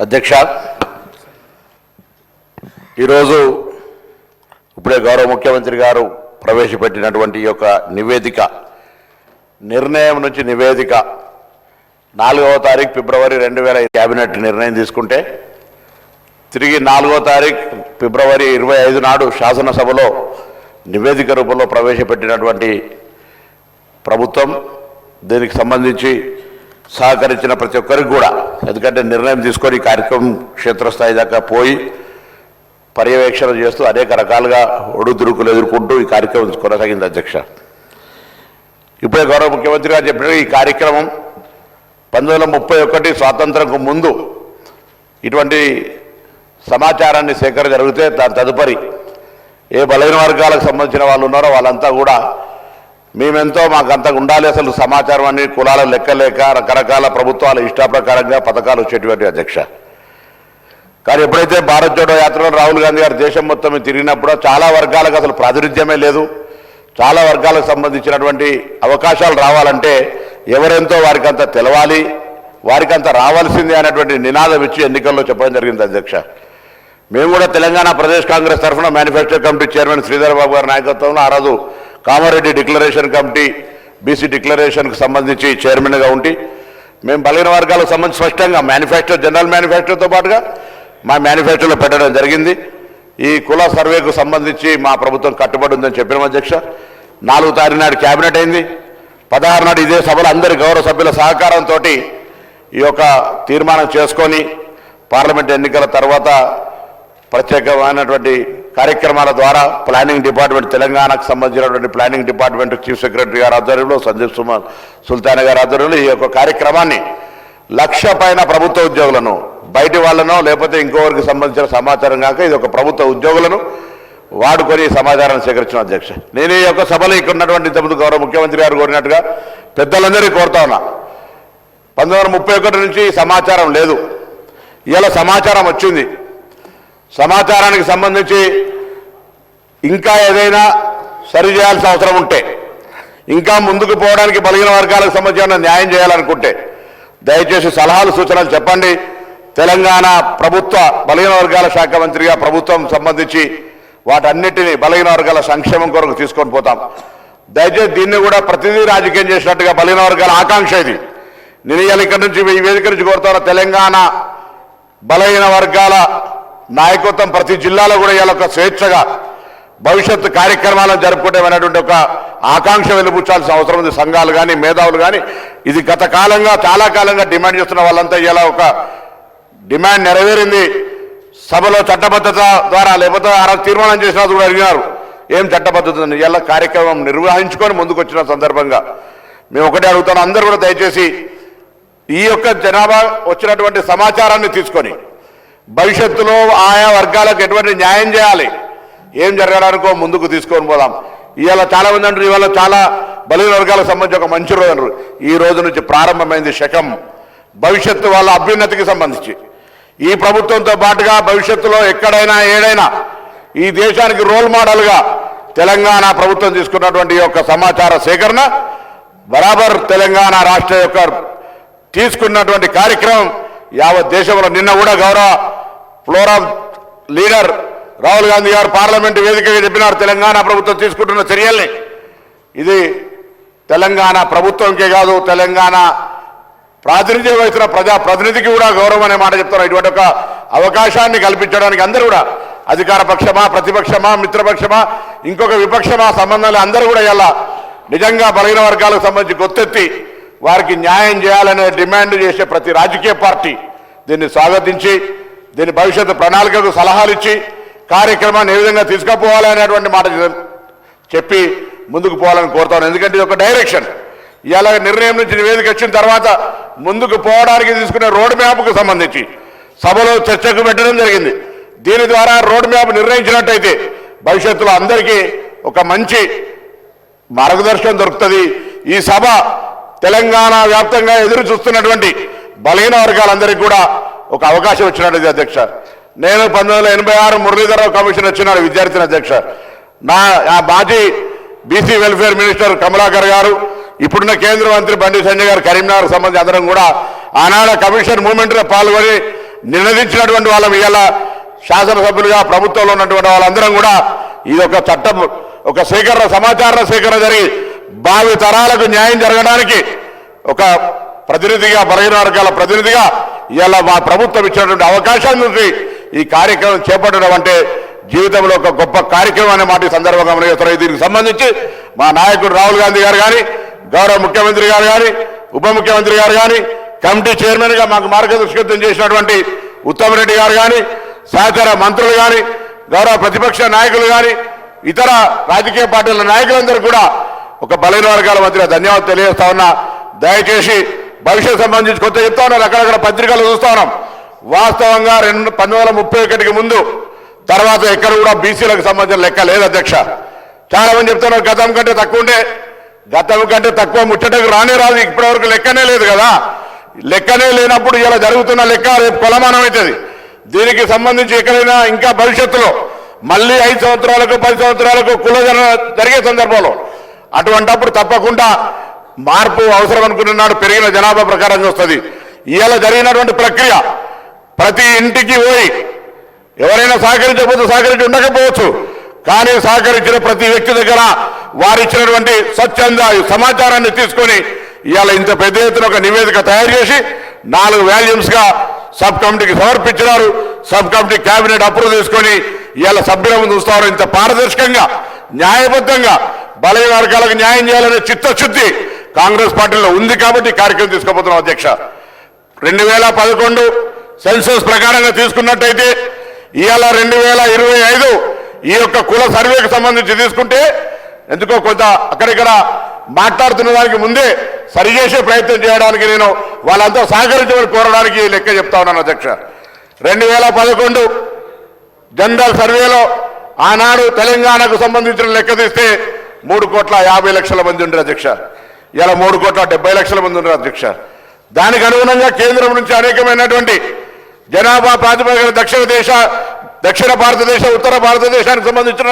అధ్యక్ష, ఈరోజు ఇప్పుడే గౌరవ ముఖ్యమంత్రి గారు ప్రవేశపెట్టినటువంటి యొక్క నివేదిక, నిర్ణయం నుంచి నివేదిక 4వ తారీఖు ఫిబ్రవరి 2000 కేబినెట్ నిర్ణయం తీసుకుంటే తిరిగి 4వ తారీఖు ఫిబ్రవరి 25 నాడు శాసనసభలో నివేదిక రూపంలో ప్రవేశపెట్టినటువంటి ప్రభుత్వం దీనికి సంబంధించి సహకరించిన ప్రతి ఒక్కరికి కూడా, ఎందుకంటే నిర్ణయం తీసుకొని కార్యక్రమం క్షేత్రస్థాయి దాకా పోయి పర్యవేక్షణ చేస్తూ అనేక రకాలుగా ఒడుదుడుకులు ఎదుర్కొంటూ ఈ కార్యక్రమం కొనసాగింది. అధ్యక్ష, ఇప్పుడే గౌరవ ముఖ్యమంత్రి గారు చెప్పినట్టు ఈ కార్యక్రమం 1931 స్వాతంత్రంకు ముందు ఇటువంటి సమాచారాన్ని సేకరణ జరిగితే దాని తదుపరి ఏ బలహీన వర్గాలకు సంబంధించిన వాళ్ళు ఉన్నారో వాళ్ళంతా కూడా మేమెంతో మాకంతా ఉండాలి, అసలు సమాచారం అన్ని కులాల లెక్కలేక రకరకాల ప్రభుత్వాల ఇష్టాప్రకారంగా పథకాలు వచ్చేటువంటి. అధ్యక్ష, కానీ ఎప్పుడైతే భారత్ జోడో యాత్రలో రాహుల్ గాంధీ గారు దేశం మొత్తం తిరిగినప్పుడు చాలా వర్గాలకు అసలు ప్రాతినిధ్యమే లేదు, చాలా వర్గాలకు సంబంధించినటువంటి అవకాశాలు రావాలంటే ఎవరెంతో వారికంతా తెలవాలి, వారికంతా రావాల్సిందే అనేటువంటి నినాదం ఇచ్చి ఎన్నికల్లో చెప్పడం జరిగింది. అధ్యక్ష, మేము కూడా తెలంగాణ ప్రదేశ్ కాంగ్రెస్ తరఫున manifesto committee chairman Sridhar Babu గారి నాయకత్వంలో ఆ రోజు కామారెడ్డి డిక్లరేషన్ కమిటీ బీసీ డిక్లరేషన్కు సంబంధించి చైర్మన్గా ఉండి మేము బలహీన వర్గాలకు సంబంధించి స్పష్టంగా మేనిఫెస్టో, జనరల్ మేనిఫెస్టోతో పాటుగా మా మేనిఫెస్టోలో పెట్టడం జరిగింది. ఈ కుల సర్వేకు సంబంధించి మా ప్రభుత్వం కట్టుబడి ఉందని చెప్పిన. అధ్యక్ష, 4వ తారీఖు నాడు క్యాబినెట్ అయింది, 16 నాడు ఇదే సభలో అందరి గౌరవ సభ్యుల సహకారంతో ఈ యొక్క తీర్మానం చేసుకొని పార్లమెంట్ ఎన్నికల తర్వాత ప్రత్యేకమైనటువంటి కార్యక్రమాల ద్వారా ప్లానింగ్ డిపార్ట్మెంట్, తెలంగాణకు సంబంధించినటువంటి ప్లానింగ్ డిపార్ట్మెంట్ చీఫ్ సెక్రటరీ గారి ఆధ్వర్యంలో, సందీప్ సుల్తాన్ గారి ఆధ్వర్యంలో ఈ యొక్క కార్యక్రమాన్ని 1,00,000 పైన ప్రభుత్వ ఉద్యోగులను, బయటి వాళ్ళనో లేకపోతే ఇంకోవరికి సంబంధించిన సమాచారం కాక ఇది ఒక ప్రభుత్వ ఉద్యోగులను వాడుకొని సమాచారాన్ని సేకరించిన. అధ్యక్ష, నేను ఈ యొక్క సభలో ఇక్కడ ఉన్నటువంటి ఇంతకుముందు గౌరవ ముఖ్యమంత్రి గారు కోరినట్టుగా పెద్దలందరికీ కోరుతా ఉన్నా, 1931 నుంచి సమాచారం లేదు, ఇలా సమాచారం వచ్చింది. సమాచారానికి సంబంధించి ఇంకా ఏదైనా సరి చేయాల్సిన అవసరం ఉంటే, ఇంకా ముందుకు పోవడానికి బలహీన వర్గాలకు సంబంధించిన న్యాయం చేయాలనుకుంటే దయచేసి సలహాలు సూచనలు చెప్పండి. తెలంగాణ ప్రభుత్వ బలహీన వర్గాల శాఖ మంత్రిగా ప్రభుత్వం సంబంధించి వాటన్నిటినీ బలహీన వర్గాల సంక్షేమం కొరకు తీసుకొని పోతాం. దయచేసి దీన్ని కూడా ప్రతిదీ రాజకీయం చేసినట్టుగా బలహీన వర్గాల ఆకాంక్ష ఇది. నేను ఇవాళ ఇక్కడి నుంచి ఈ వేదిక నుంచి కోరుతాను, తెలంగాణ బలహీన వర్గాల నాయకత్వం ప్రతి జిల్లాలో కూడా ఇవాళ ఒక స్వేచ్ఛగా భవిష్యత్తు కార్యక్రమాలను జరుపుకుంటామనేటువంటి ఒక ఆకాంక్ష వెలుబుచ్చాల్సిన అవసరం ఉంది. సంఘాలు కానీ మేధావులు కానీ ఇది గత కాలంగా చాలా కాలంగా డిమాండ్ చేస్తున్న వాళ్ళంతా ఇలా ఒక డిమాండ్ నెరవేరింది. సభలో చట్టబద్ధత ద్వారా లేకపోతే ఆ తీర్మానం చేసినా కూడా అడిగినారు ఏం చట్టబద్ధత ఉంది. ఇలా కార్యక్రమం నిర్వహించుకొని ముందుకు వచ్చిన సందర్భంగా మేము ఒకటే అడుగుతాను, అందరూ కూడా దయచేసి ఈ యొక్క జనాభా వచ్చినటువంటి సమాచారాన్ని తీసుకొని భవిష్యత్తులో ఆయా వర్గాలకు ఎటువంటి న్యాయం చేయాలి, ఏం జరగడానికో ముందుకు తీసుకొని పోదాం. ఇవాళ చాలా మంది అంటారు ఇవాళ చాలా బలహీన వర్గాలకు సంబంధించి ఒక మంచి రోజు అంటారు. ఈ రోజు నుంచి ప్రారంభమైంది శకం భవిష్యత్తు వాళ్ళ అభ్యున్నతికి సంబంధించి. ఈ ప్రభుత్వంతో పాటుగా భవిష్యత్తులో ఎక్కడైనా ఏడైనా ఈ దేశానికి రోల్ మోడల్గా తెలంగాణ ప్రభుత్వం తీసుకున్నటువంటి యొక్క సమాచార సేకరణ బరాబర్ తెలంగాణ రాష్ట్ర యొక్క తీసుకున్నటువంటి కార్యక్రమం యావత్ దేశంలో. నిన్న కూడా గౌరవ ఫ్లోరం లీడర్ రాహుల్ గాంధీ గారు పార్లమెంటు వేదికగా చెప్పినారు, తెలంగాణ ప్రభుత్వం తీసుకుంటున్న చర్యల్ని ఇది తెలంగాణ ప్రభుత్వంకే కాదు తెలంగాణ ప్రాతినిధ్యం వహిస్తున్న ప్రజాప్రతినిధికి కూడా గౌరవం అనే మాట చెప్తారు. ఇటువంటి ఒక అవకాశాన్ని కల్పించడానికి అందరూ కూడా అధికార పక్షమా, ప్రతిపక్షమా, మిత్రపక్షమా, ఇంకొక విపక్షమా సంబంధాలు అందరూ కూడా ఇలా నిజంగా బలహీన వర్గాలకు సంబంధించి గొత్తెత్తి వారికి న్యాయం చేయాలనే డిమాండ్ చేసే ప్రతి రాజకీయ పార్టీ దీన్ని స్వాగతించి దీని భవిష్యత్తు ప్రణాళికకు సలహాలు ఇచ్చి కార్యక్రమాన్ని ఏ విధంగా తీసుకుపోవాలనేటువంటి మాట చెప్పి ముందుకు పోవాలని కోరుతాను. ఎందుకంటే ఇది ఒక డైరెక్షన్. ఇలా నిర్ణయం నుంచి నివేదిక వచ్చిన తర్వాత ముందుకు పోవడానికి తీసుకునే రోడ్ మ్యాప్కు సంబంధించి సభలో చర్చకు పెట్టడం జరిగింది. దీని ద్వారా రోడ్ మ్యాప్ నిర్ణయించినట్టయితే భవిష్యత్తులో అందరికీ ఒక మంచి మార్గదర్శనం దొరుకుతుంది. ఈ సభ తెలంగాణ వ్యాప్తంగా ఎదురు చూస్తున్నటువంటి బలహీన వర్గాలందరికీ కూడా ఒక అవకాశం వచ్చినట్టు. అధ్యక్ష, నేను 1986 మురళీధరరావు కమిషన్ వచ్చినాడు విద్యార్థిని. అధ్యక్ష, నా మాజీ బీసీ వెల్ఫేర్ మినిస్టర్ కమలాకర్ గారు, ఇప్పుడున్న కేంద్ర మంత్రి బండి సంజయ్ గారు, కరీంనగర్ సంబంధించి అందరం కూడా ఆనాడు కమిషన్ మూవ్మెంట్లో పాల్గొని నినదించినటువంటి వాళ్ళం ఇవాళ శాసనసభ్యులుగా ప్రభుత్వంలో ఉన్నటువంటి వాళ్ళందరం కూడా ఇది ఒక చట్టం, ఒక సేకరణ, సమాచార సేకరణ జరిగి భావి తరాలకు న్యాయం జరగడానికి ఒక ప్రతినిధిగా, బలహీన వర్గాల ప్రతినిధిగా ఇవాళ మా ప్రభుత్వం ఇచ్చినటువంటి అవకాశాన్ని నుంచి ఈ కార్యక్రమం చేపట్టడం అంటే జీవితంలో ఒక గొప్ప కార్యక్రమం అనే మాట సందర్భంగా మనం దీనికి సంబంధించి మా నాయకుడు రాహుల్ గాంధీ గారు కానీ, గౌరవ ముఖ్యమంత్రి గారు కానీ, ఉప ముఖ్యమంత్రి గారు కానీ, కమిటీ చైర్మన్గా మాకు మార్గదర్శకత్వం చేసినటువంటి ఉత్తమ్ రెడ్డి గారు కానీ, సహచర మంత్రులు కానీ, గౌరవ ప్రతిపక్ష నాయకులు కానీ, ఇతర రాజకీయ పార్టీల నాయకులందరూ కూడా ఒక బలహీన వర్గాల మధ్య ధన్యవాదాలు తెలియజేస్తా ఉన్నా. దయచేసి భవిష్యత్ సంబంధించి కొత్త చెప్తా ఉన్నారు, అక్కడక్కడ పత్రికలు చూస్తా ఉన్నాం. వాస్తవంగా 1931 ముందు తర్వాత ఎక్కడ కూడా బీసీలకు సంబంధించిన లెక్క లేదు అధ్యక్ష. చాలా మంది చెప్తున్నారు గతం కంటే తక్కువ ఉంటే, గతం కంటే తక్కువ ముచ్చటకు రానే రాదు, ఇప్పటివరకు లెక్కనే లేదు కదా. లెక్కనే లేనప్పుడు ఇలా జరుగుతున్న లెక్క రేపు కొలమానం అవుతుంది. దీనికి సంబంధించి ఎక్కడైనా ఇంకా భవిష్యత్తులో మళ్ళీ 5 సంవత్సరాలకు 10 సంవత్సరాలకు కులగణన జరిగే సందర్భంలో అటువంటప్పుడు తప్పకుండా మార్పు అవసరం అనుకున్న నాడు పెరిగిన జనాభా ప్రకారం వస్తుంది. ఇవాళ జరిగినటువంటి ప్రక్రియ ప్రతి ఇంటికి పోయి ఎవరైనా సహకరించకపోతే సహకరించి ఉండకపోవచ్చు, కానీ సహకరించిన ప్రతి వ్యక్తి దగ్గర వారిచ్చినటువంటి స్వచ్ఛంద సమాచారాన్ని తీసుకొని ఇవాళ ఇంత పెద్ద ఎత్తున ఒక నివేదిక తయారు చేసి 4 వాల్యూమ్స్గా సబ్ కమిటీకి సమర్పించినారు. సబ్ కమిటీ కేబినెట్ అప్రూవ్ తీసుకొని ఇవాళ సభ్యుల ముందు చూస్తారు. ఇంత పారదర్శకంగా, న్యాయబద్ధంగా బలహీన వర్గాలకు న్యాయం చేయాలనే చిత్తశుద్ధి కాంగ్రెస్ పార్టీలో ఉంది కాబట్టి కార్యక్రమం తీసుకోబోతున్నాం అధ్యక్ష. 2011 సెన్సస్ ప్రకారంగా తీసుకున్నట్టయితే ఇవాళ 2025 ఈ యొక్క కుల సర్వేకి సంబంధించి తీసుకుంటే ఎందుకో కొంత అక్కడిక్కడ మాట్లాడుతున్న దానికి ముందే సరిచేసే ప్రయత్నం చేయడానికి నేను వాళ్ళంతా సహకరించమని కోరడానికి లెక్క చెప్తా ఉన్నాను అధ్యక్ష. 2011 జనరల్ సర్వేలో ఆనాడు తెలంగాణకు సంబంధించిన లెక్క తీస్తే 3,50,00,000 మంది ఉండరు అధ్యక్ష. ఇలా 3,70,00,000 మంది ఉండరు అధ్యక్ష. దానికి అనుగుణంగా కేంద్రం నుంచి అనేకమైనటువంటి జనాభా ప్రాతిపదికన దక్షిణ భారతదేశ, ఉత్తర భారతదేశానికి సంబంధించిన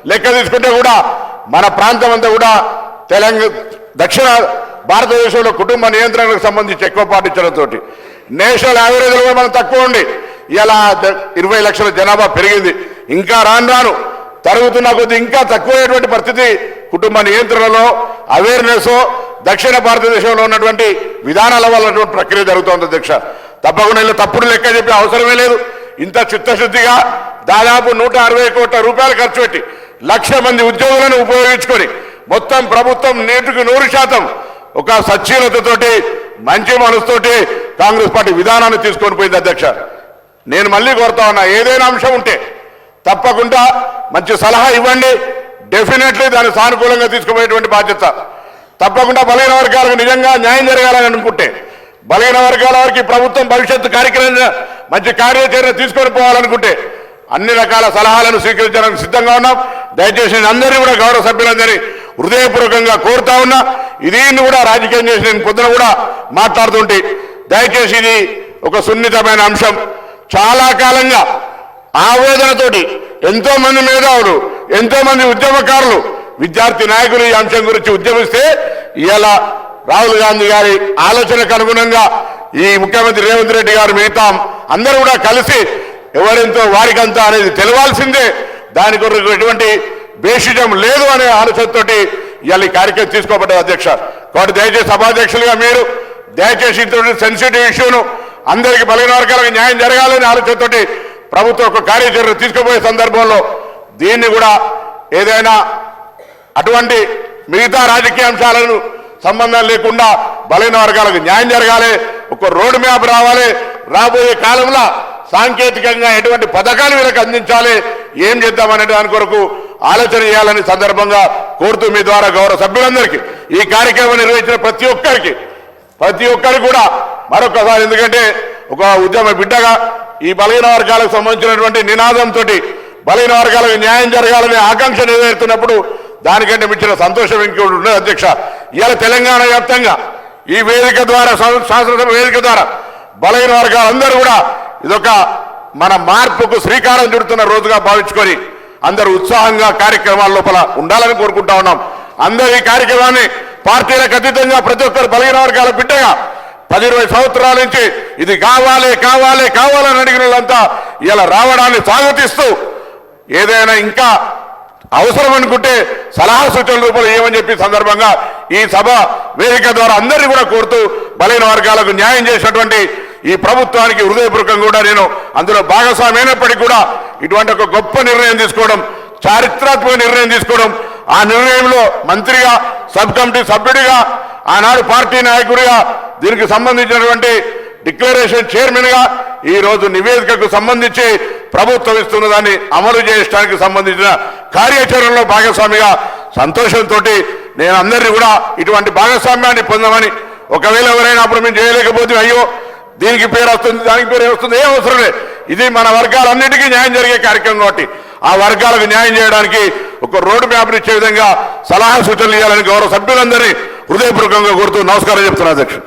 లెక్క తీసుకుంటే కూడా మన ప్రాంతం అంతా కూడా దక్షిణ భారతదేశంలో కుటుంబ నియంత్రణకు సంబంధించి ఎక్కువ పాటించడంతో నేషనల్ యావరేజ్లో కూడా మనం తక్కువ ఉండి ఇలా 20 లక్షల జనాభా పెరిగింది. ఇంకా రాను తరుగుతున్న కొద్ది ఇంకా తక్కువైనటువంటి పరిస్థితి కుటుంబ నియంత్రణలో అవేర్నెస్ దక్షిణ భారతదేశంలో ఉన్నటువంటి విధానాల వల్ల ప్రక్రియ జరుగుతోంది అధ్యక్ష. తప్పకుండా ఇలా తప్పుడు లెక్క చెప్పే అవసరమే లేదు. ఇంత చిత్తశుద్ధిగా దాదాపు 160 కోట్ల రూపాయలు ఖర్చు పెట్టి 1,00,000 మంది ఉద్యోగులను ఉపయోగించుకొని మొత్తం ప్రభుత్వం 100% ఒక సచ్చీలతతోటి మంచి మనసుతోటి కాంగ్రెస్ పార్టీ విధానాన్ని తీసుకొని పోయింది అధ్యక్ష. నేను మళ్ళీ కోరుతా ఉన్నా, ఏదైనా అంశం ఉంటే తప్పకుండా మంచి సలహా ఇవ్వండి. డెఫినెట్లీ దాన్ని సానుకూలంగా తీసుకుపోయేటువంటి బాధ్యత తప్పకుండా బలహీన వర్గాలకు నిజంగా న్యాయం జరగాలని అనుకుంటే, బలహీన వర్గాల వారికి ప్రభుత్వం భవిష్యత్తు కార్యక్రమం మంచి కార్యాచరణ తీసుకొని పోవాలనుకుంటే అన్ని రకాల సలహాలను స్వీకరించడానికి సిద్ధంగా ఉన్నాం. దయచేసి అందరినీ కూడా గౌరవ సభ్యులందరినీ హృదయపూర్వకంగా కోరుతా ఉన్నా. దీన్ని కూడా రాజకీయం చేసి నేను పొద్దున కూడా మాట్లాడుతుంటే దయచేసి ఇది ఒక సున్నితమైన అంశం. చాలా కాలంగా ఆవేదనతోటి ఎంతో మంది మేధావులు, ఎంతో మంది ఉద్యమకారులు, విద్యార్థి నాయకులు ఈ అంశం గురించి ఉద్యమిస్తే ఇవాళ రాహుల్ గాంధీ గారి ఆలోచనకు అనుగుణంగా ఈ ముఖ్యమంత్రి రేవంత్ రెడ్డి గారు మిగతా అందరూ కూడా కలిసి ఎవరెంతో వారికంతా అనేది తెలవాల్సిందే, దాని కొరకు ఎటువంటి బేషిజం లేదు అనే ఆలోచనతోటి ఇవాళ ఈ కార్యక్రమం తీసుకోబడ్డది అధ్యక్ష. కాబట్టి దయచేసి సభాధ్యక్షులుగా మీరు దయచేసి ఇంత సెన్సిటివ్ ఇష్యూను అందరికీ బలహీన వర్గాలకు న్యాయం జరగాలనే ఆలోచనతోటి ప్రభుత్వం ఒక కార్యాచరణ తీసుకుపోయే సందర్భంలో దీన్ని కూడా ఏదైనా అటువంటి మిగతా రాజకీయ అంశాలను సంబంధం లేకుండా బలహీన వర్గాలకు న్యాయం జరగాలి, ఒక రోడ్ మ్యాప్ రావాలి, రాబోయే కాలంలో సాంకేతికంగా ఎటువంటి పథకాలు వీళ్ళకి అందించాలి, ఏం చేద్దామనే దాని కొరకు ఆలోచన చేయాలని సందర్భంగా కోరుతూ మీ ద్వారా గౌరవ సభ్యులందరికీ ఈ కార్యక్రమం నిర్వహించిన ప్రతి ఒక్కరికి కూడా మరొకసారి, ఎందుకంటే ఒక ఉద్యమ బిడ్డగా ఈ బలహీన వర్గాలకు సంబంధించినటువంటి నినాదంతో బలహీన వర్గాలకు న్యాయం జరగాలనే ఆకాంక్ష నెరవేరుతున్నప్పుడు దానికంటే మించిన సంతోషం ఇంకోటి ఉండదు అధ్యక్ష. ఇవాళ తెలంగాణ వ్యాప్తంగా ఈ వేదిక ద్వారా, శాసనసభ వేదిక ద్వారా బలహీన వర్గాలందరూ కూడా ఇదొక మన మార్పుకు శ్రీకారం చుడుతున్న రోజుగా భావించుకొని అందరూ ఉత్సాహంగా కార్యక్రమాల లోపల ఉండాలని కోరుకుంటా ఉన్నాం. అందరూ ఈ కార్యక్రమాన్ని పార్టీలకు అతీతంగా ప్రతి ఒక్కరు బలహీన వర్గాల బిడ్డగా 10-20 సంవత్సరాల నుంచి ఇది కావాలి కావాలి కావాలని అడిగిన వాళ్ళంతా ఇలా రావడాన్ని స్వాగతిస్తూ ఏదైనా ఇంకా అవసరం అనుకుంటే సలహా సూచనల రూపంలో ఏమని చెప్పి సందర్భంగా ఈ సభ వేదిక ద్వారా అందరినీ కూడా కోరుతూ బలైన వర్గాలకు న్యాయం చేసినటువంటి ఈ ప్రభుత్వానికి హృదయపూర్వకంగా కూడా నేను అందులో భాగస్వామి అయినప్పటికీ కూడా ఇటువంటి ఒక గొప్ప నిర్ణయం తీసుకోవడం, చారిత్రాత్మక నిర్ణయం తీసుకోవడం, ఆ నిర్ణయంలో మంత్రిగా, సబ్ కమిటీ సభ్యుడిగా, ఆనాడు పార్టీ నాయకుడిగా, దీనికి సంబంధించినటువంటి డిక్లరేషన్ చైర్మన్ గా ఈ రోజు నివేదికకు సంబంధించి ప్రభుత్వం ఇస్తున్న దాన్ని అమలు చేయడానికి సంబంధించిన కార్యాచరణలో భాగస్వామిగా సంతోషంతో నేను అందరినీ కూడా ఇటువంటి భాగస్వామ్యాన్ని పొందమని, ఒకవేళ ఎవరైనా అప్పుడు మేము చేయలేకపోతే అయ్యో దీనికి పేరు వస్తుంది దానికి పేరు వస్తుంది ఏం అవసరం లేదు, ఇది మన వర్గాలన్నిటికీ న్యాయం జరిగే కార్యక్రమం కాబట్టి ఆ వర్గాలకు న్యాయం చేయడానికి ఒక రోడ్ మ్యాప్ ఇచ్చే విధంగా సలహా సూచనలు ఇవ్వాలని గౌరవ సభ్యులందరినీ హృదయపూర్వకంగా కోరుతూ నమస్కారం చెప్తున్నా అధ్యక్షుడు.